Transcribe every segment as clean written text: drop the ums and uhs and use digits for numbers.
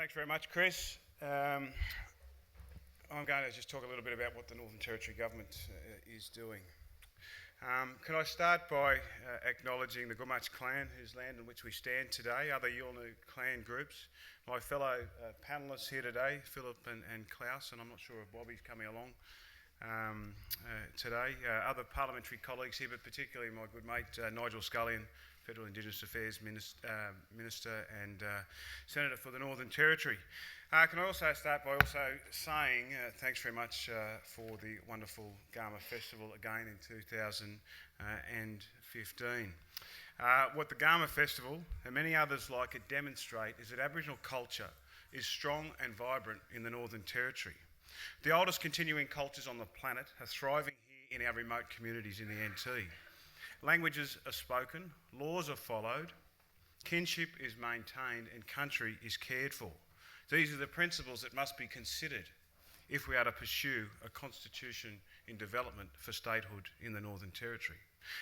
Thanks very much, Chris. I'm going to just talk a little bit about what the Northern Territory Government is doing. Can I start by acknowledging the Gumatj clan, whose land in which we stand today, other Yolngu clan groups, my fellow panellists here today, Philip and Klaus, and I'm not sure if Bobby's coming along today, other parliamentary colleagues here, but particularly my good mate Nigel Scullion, Federal Indigenous Affairs Minister and Senator for the Northern Territory. Can I also start by also saying thanks very much for the wonderful Garma Festival again in 2015. What the Garma Festival and many others like it demonstrate is that Aboriginal culture is strong and vibrant in the Northern Territory. The oldest continuing cultures on the planet are thriving here in our remote communities in the NT. Languages are spoken, laws are followed, kinship is maintained and country is cared for. These are the principles that must be considered if we are to pursue a constitution in development for statehood in the Northern Territory.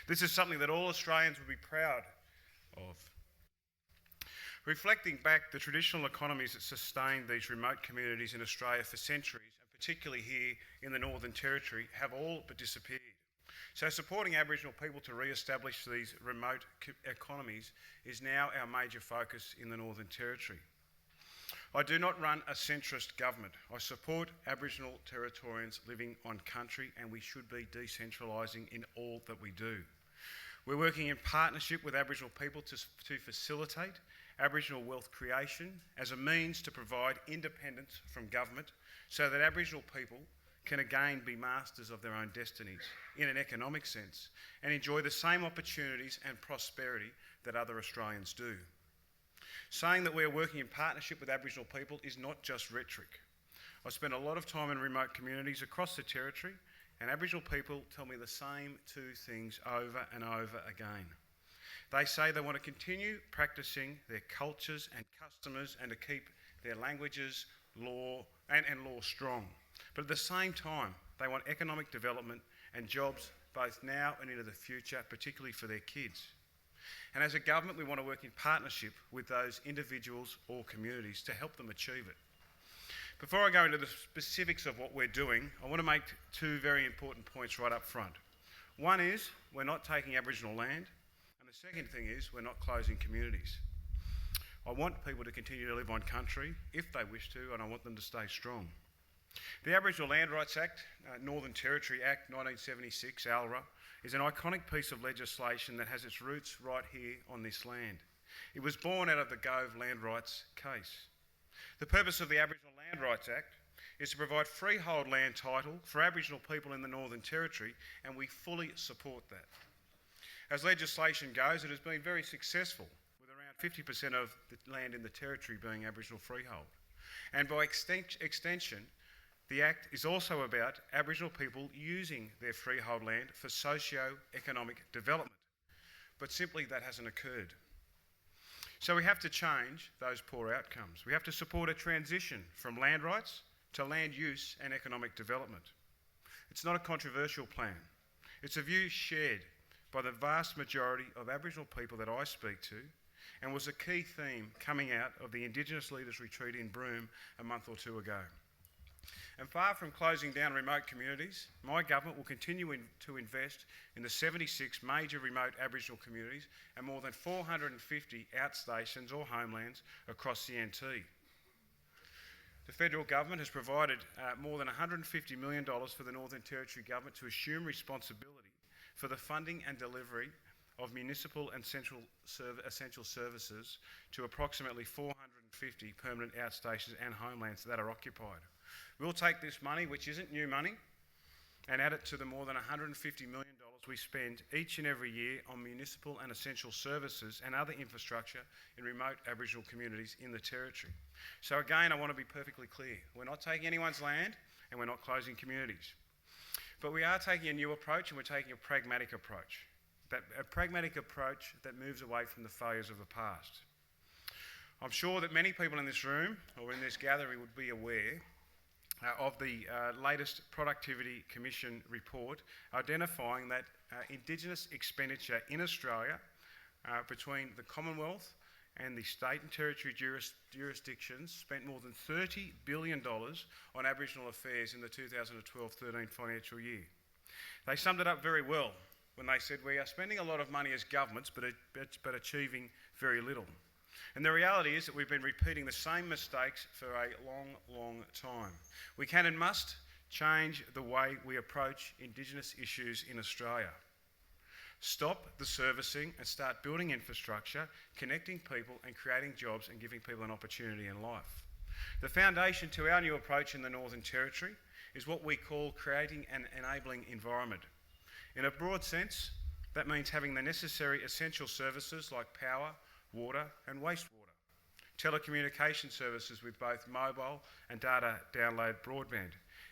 This is something that all Australians would be proud of. Reflecting back, the traditional economies that sustained these remote communities in Australia for centuries, and particularly here in the Northern Territory, have all but disappeared. So supporting Aboriginal people to re-establish these remote economies is now our major focus in the Northern Territory. I do not run a centrist government. I support Aboriginal Territorians living on country, and we should be decentralising in all that we do. We're working in partnership with Aboriginal people to facilitate Aboriginal wealth creation as a means to provide independence from government so that Aboriginal people can again be masters of their own destinies in an economic sense and enjoy the same opportunities and prosperity that other Australians do. Saying that we are working in partnership with Aboriginal people is not just rhetoric. I spend a lot of time in remote communities across the Territory, and Aboriginal people tell me the same two things over and over again. They say they want to continue practicing their cultures and customs and to keep their languages, law and law strong. But at the same time, they want economic development and jobs both now and into the future, particularly for their kids. And as a government, we want to work in partnership with those individuals or communities to help them achieve it. Before I go into the specifics of what we're doing, I want to make two very important points right up front. One is we're not taking Aboriginal land, and the second thing is we're not closing communities. I want people to continue to live on country if they wish to, and I want them to stay strong. The Aboriginal Land Rights Act, Northern Territory Act 1976, ALRA, is an iconic piece of legislation that has its roots right here on this land. It was born out of the Gove land rights case. The purpose of the Aboriginal Land Rights Act is to provide freehold land title for Aboriginal people in the Northern Territory, and we fully support that. As legislation goes, it has been very successful, with around 50% of the land in the Territory being Aboriginal freehold. And by extension, the Act is also about Aboriginal people using their freehold land for socio-economic development, but simply that hasn't occurred. So we have to change those poor outcomes. We have to support a transition from land rights to land use and economic development. It's not a controversial plan. It's a view shared by the vast majority of Aboriginal people that I speak to, and was a key theme coming out of the Indigenous Leaders Retreat in Broome a month or two ago. And far from closing down remote communities, my government will continue to invest in the 76 major remote Aboriginal communities and more than 450 outstations or homelands across the NT. The federal government has provided more than $150 million for the Northern Territory government to assume responsibility for the funding and delivery of municipal and essential services to approximately 450 permanent outstations and homelands that are occupied. We'll take this money, which isn't new money, and add it to the more than $150 million we spend each and every year on municipal and essential services and other infrastructure in remote Aboriginal communities in the Territory. So again, I want to be perfectly clear. We're not taking anyone's land and we're not closing communities. But we are taking a new approach, and we're taking a pragmatic approach. A pragmatic approach that moves away from the failures of the past. I'm sure that many people in this room or in this gathering would be aware of the latest Productivity Commission report identifying that Indigenous expenditure in Australia between the Commonwealth and the state and territory jurisdictions spent more than $30 billion on Aboriginal affairs in the 2012-13 financial year. They summed it up very well when they said, we are spending a lot of money as governments but achieving very little. And the reality is that we've been repeating the same mistakes for a long, long time. We can and must change the way we approach Indigenous issues in Australia. Stop the servicing and start building infrastructure, connecting people and creating jobs and giving people an opportunity in life. The foundation to our new approach in the Northern Territory is what we call creating an enabling environment. In a broad sense, that means having the necessary essential services like power, water and wastewater, telecommunication services with both mobile and data download broadband,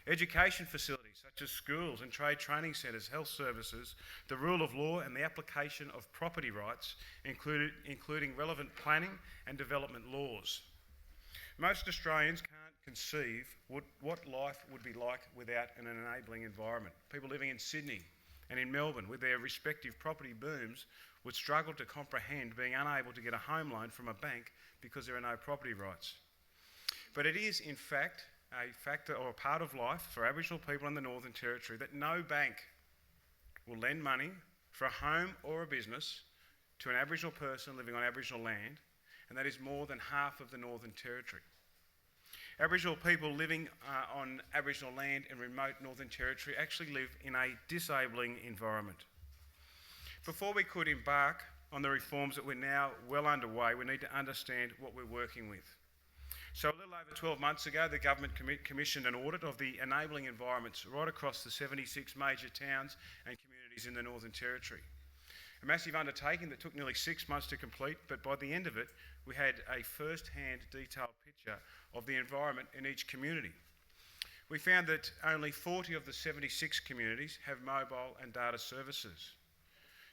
education facilities such as schools and trade training centres, health services, the rule of law and the application of property rights, including relevant planning and development laws. Most Australians can't conceive what life would be like without an enabling environment. People living in Sydney and in Melbourne with their respective property booms would struggle to comprehend being unable to get a home loan from a bank because there are no property rights. But it is, in fact, a factor or a part of life for Aboriginal people in the Northern Territory that no bank will lend money for a home or a business to an Aboriginal person living on Aboriginal land, and that is more than half of the Northern Territory. Aboriginal people living on Aboriginal land in remote Northern Territory actually live in a disabling environment. Before we could embark on the reforms that we're now well underway, we need to understand what we're working with. So a little over 12 months ago, the government commissioned an audit of the enabling environments right across the 76 major towns and communities in the Northern Territory. A massive undertaking that took nearly 6 months to complete, but by the end of it, we had a first-hand detailed picture of the environment in each community. We found that only 40 of the 76 communities have mobile and data services.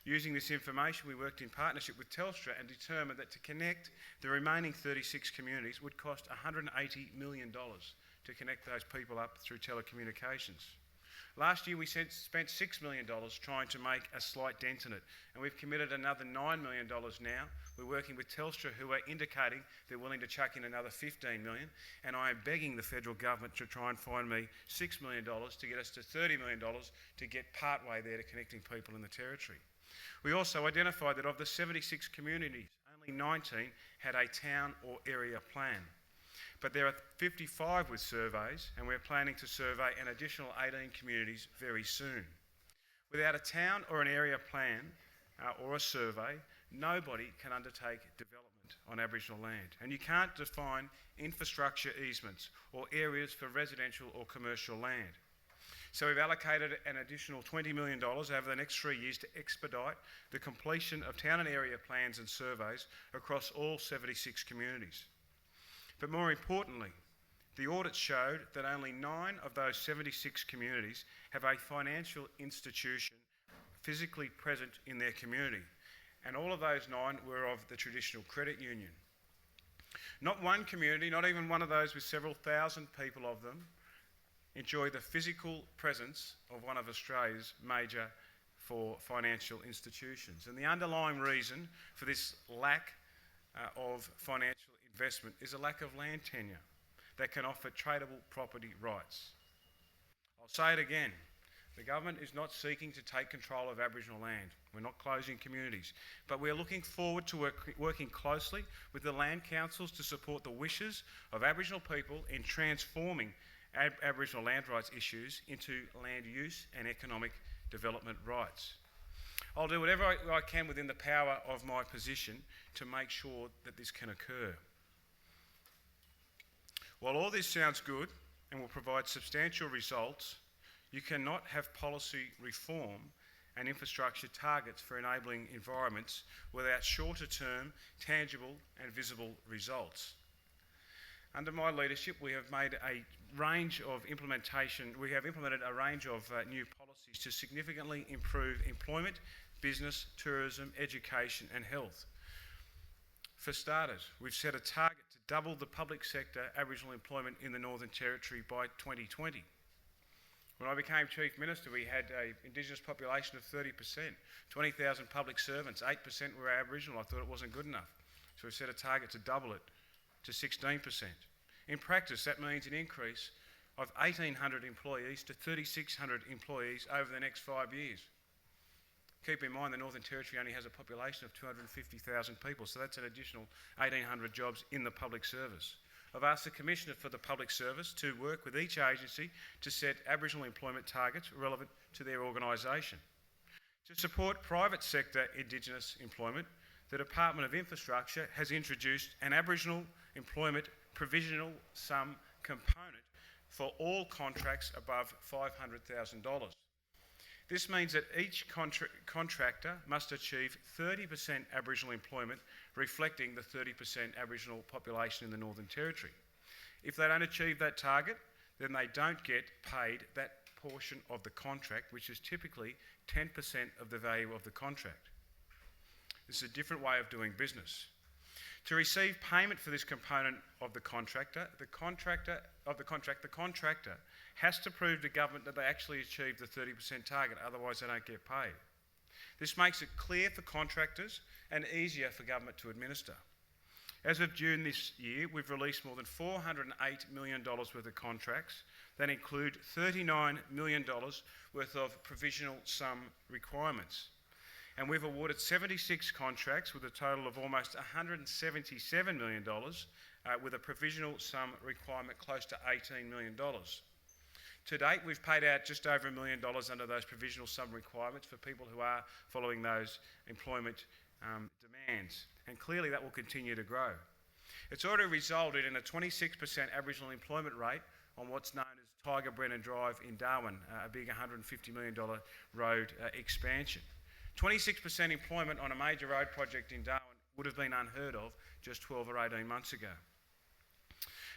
Using this information, we worked in partnership with Telstra and determined that to connect the remaining 36 communities would cost $180 million to connect those people up through telecommunications. Last year we spent $6 million trying to make a slight dent in it, and we've committed another $9 million now. We're working with Telstra, who are indicating they're willing to chuck in another $15 million, and I am begging the federal government to try and find me $6 million to get us to $30 million to get part way there to connecting people in the Territory. We also identified that of the 76 communities, only 19 had a town or area plan. But there are 55 with surveys, and we're planning to survey an additional 18 communities very soon. Without a town or an area plan or a survey, nobody can undertake development on Aboriginal land. And you can't define infrastructure easements or areas for residential or commercial land. So we've allocated an additional $20 million over the next 3 years to expedite the completion of town and area plans and surveys across all 76 communities. But more importantly, the audit showed that only 9 of those 76 communities have a financial institution physically present in their community, and all of those 9 were of the traditional credit union. Not one community, not even one of those with several thousand people of them, enjoy the physical presence of one of Australia's major financial institutions. And the underlying reason for this lack of financial investment is a lack of land tenure that can offer tradable property rights. I'll say it again, the government is not seeking to take control of Aboriginal land. We're not closing communities, but we're looking forward to working closely with the land councils to support the wishes of Aboriginal people in transforming Aboriginal land rights issues into land use and economic development rights. I'll do whatever I can within the power of my position to make sure that this can occur. While all this sounds good and will provide substantial results, you cannot have policy reform and infrastructure targets for enabling environments without shorter-term, tangible and visible results. Under my leadership, we have implemented a range of new policies to significantly improve employment, business, tourism, education and health. For starters, we've set a target to double the public sector Aboriginal employment in the Northern Territory by 2020. When I became Chief Minister, we had an Indigenous population of 30%, 20,000 public servants, 8% were Aboriginal. I thought it wasn't good enough. So we've set a target to double it to 16%. In practice, that means an increase of 1,800 employees to 3,600 employees over the next 5 years. Keep in mind the Northern Territory only has a population of 250,000 people, so that's an additional 1,800 jobs in the public service. I've asked the Commissioner for the Public Service to work with each agency to set Aboriginal employment targets relevant to their organisation. To support private sector Indigenous employment, the Department of Infrastructure has introduced an Aboriginal employment provisional sum component for all contracts above $500,000. This means that each contractor must achieve 30% Aboriginal employment, reflecting the 30% Aboriginal population in the Northern Territory. If they don't achieve that target, then they don't get paid that portion of the contract, which is typically 10% of the value of the contract. This is a different way of doing business. To receive payment for this component of the contractor has to prove to government that they actually achieved the 30% target, otherwise they don't get paid. This makes it clear for contractors and easier for government to administer. As of June this year, we've released more than $408 million worth of contracts that include $39 million worth of provisional sum requirements. And we've awarded 76 contracts with a total of almost $177 million, with a provisional sum requirement close to $18 million. To date, we've paid out just over $1 million under those provisional sum requirements for people who are following those employment demands, and clearly that will continue to grow. It's already resulted in a 26% Aboriginal employment rate on what's known as Tiger Brennan Drive in Darwin, a big $150 million road expansion. 26% employment on a major road project in Darwin would have been unheard of just 12 or 18 months ago.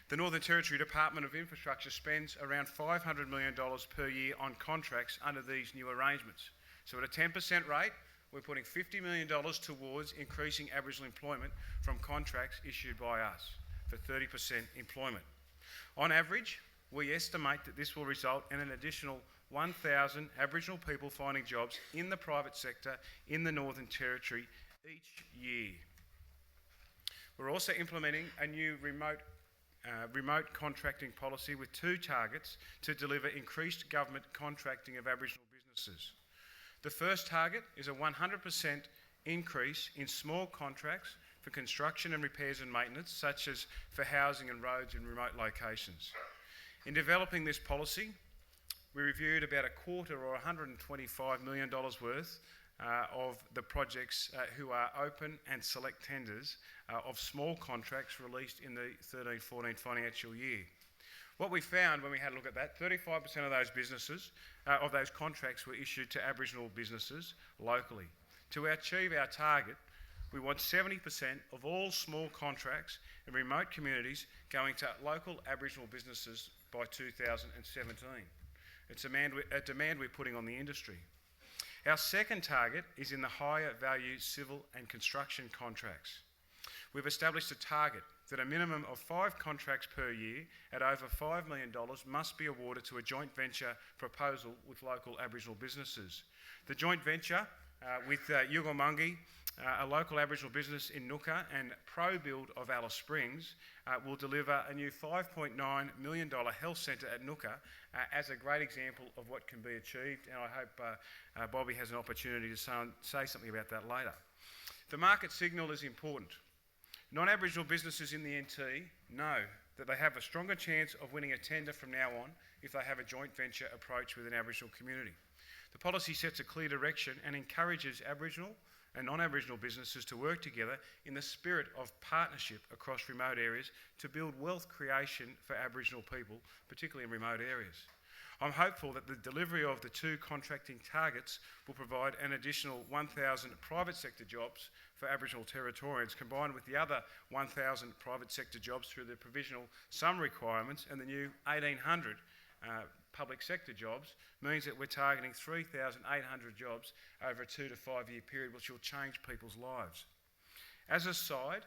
The Northern Territory Department of Infrastructure spends around $500 million per year on contracts under these new arrangements. So at a 10% rate, we're putting $50 million towards increasing Aboriginal employment from contracts issued by us for 30% employment. On average, we estimate that this will result in an additional 1,000 Aboriginal people finding jobs in the private sector in the Northern Territory each year. We're also implementing a new remote contracting policy with 2 targets to deliver increased government contracting of Aboriginal businesses. The first target is a 100% increase in small contracts for construction and repairs and maintenance, such as for housing and roads in remote locations. In developing this policy, we reviewed about a quarter or $125 million worth of the projects who are open and select tenders of small contracts released in the 13-14 financial year. What we found when we had a look at that, 35% of those businesses, of those contracts were issued to Aboriginal businesses locally. To achieve our target, we want 70% of all small contracts in remote communities going to local Aboriginal businesses by 2017. It's a demand we're putting on the industry. Our second target is in the higher value civil and construction contracts. We've established a target that a minimum of 5 contracts per year at over $5 million must be awarded to a joint venture proposal with local Aboriginal businesses. The joint venture with Yugamungi, a local Aboriginal business in Nooka, and ProBuild of Alice Springs will deliver a new $5.9 million health centre at Nooka as a great example of what can be achieved, and I hope Bobby has an opportunity to say something about that later. The market signal is important. Non-Aboriginal businesses in the NT know that they have a stronger chance of winning a tender from now on if they have a joint venture approach with an Aboriginal community. The policy sets a clear direction and encourages Aboriginal and non-Aboriginal businesses to work together in the spirit of partnership across remote areas to build wealth creation for Aboriginal people, particularly in remote areas. I'm hopeful that the delivery of the 2 contracting targets will provide an additional 1,000 private sector jobs for Aboriginal Territorians, combined with the other 1,000 private sector jobs through the provisional sum requirements and the new 1,800 public sector jobs, means that we're targeting 3,800 jobs over a 2 to 5 year period, which will change people's lives. As a side,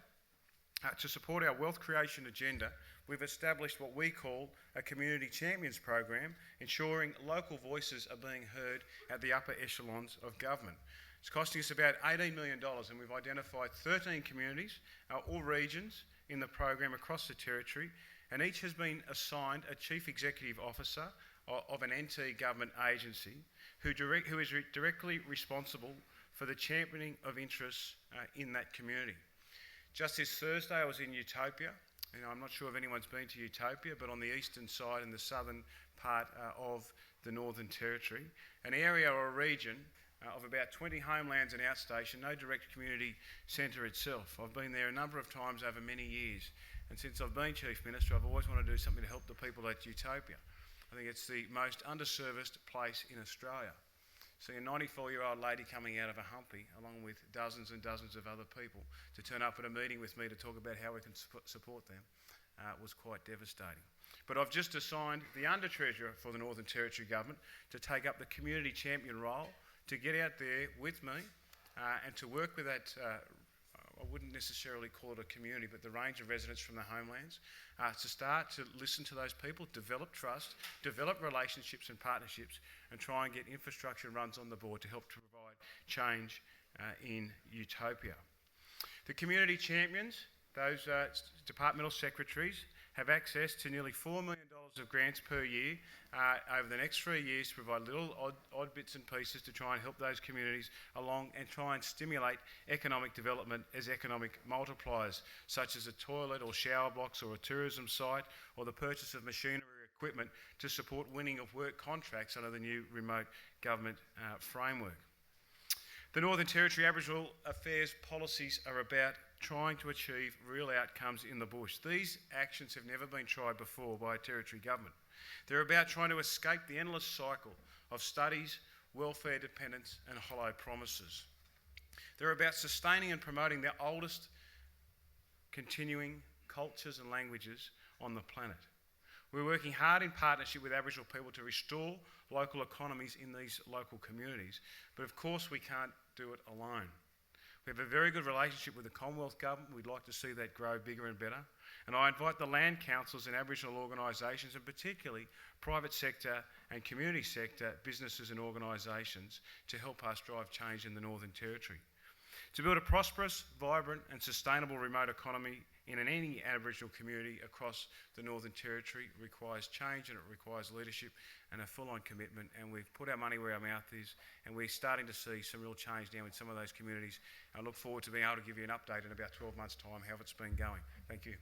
to support our wealth creation agenda, we've established what we call a Community Champions program, ensuring local voices are being heard at the upper echelons of government. It's costing us about $18 million, and we've identified 13 communities, or regions, in the program across the Territory, and each has been assigned a Chief Executive Officer of an NT government agency who is directly responsible for the championing of interests in that community. Just this Thursday I was in Utopia. I'm not sure if anyone's been to Utopia, but on the eastern side in the southern part of the Northern Territory, an area or a region of about 20 homelands and outstation, no direct community centre itself. I've been there a number of times over many years, and since I've been Chief Minister, I've always wanted to do something to help the people at Utopia. I think it's the most underserviced place in Australia. Seeing a 94-year-old lady coming out of a humpy, along with dozens and dozens of other people, to turn up at a meeting with me to talk about how we can support them was quite devastating. But I've just assigned the Under-Treasurer for the Northern Territory Government to take up the community champion role, to get out there with me and to work with that, I wouldn't necessarily call it a community, but the range of residents from the homelands, to start to listen to those people, develop trust, develop relationships and partnerships, and try and get infrastructure runs on the board to help to provide change in Utopia. The community champions, those departmental secretaries, have access to nearly $4 million of grants per year over the next 3 years to provide little odd bits and pieces to try and help those communities along and try and stimulate economic development as economic multipliers, such as a toilet or shower blocks or a tourism site or the purchase of machinery or equipment to support winning of work contracts under the new remote government framework. The Northern Territory Aboriginal Affairs policies are about trying to achieve real outcomes in the bush. These actions have never been tried before by a Territory government. They're about trying to escape the endless cycle of studies, welfare dependence and hollow promises. They're about sustaining and promoting the oldest continuing cultures and languages on the planet. We're working hard in partnership with Aboriginal people to restore local economies in these local communities, but of course we can't do it alone. We have a very good relationship with the Commonwealth Government. We'd like to see that grow bigger and better. And I invite the land councils and Aboriginal organisations, and particularly private sector and community sector businesses and organisations, to help us drive change in the Northern Territory. To build a prosperous, vibrant and sustainable remote economy in any Aboriginal community across the Northern Territory requires change, and it requires leadership and a full-on commitment, and we've put our money where our mouth is, and we're starting to see some real change now in some of those communities. I look forward to being able to give you an update in about 12 months' time how it's been going. Thank you.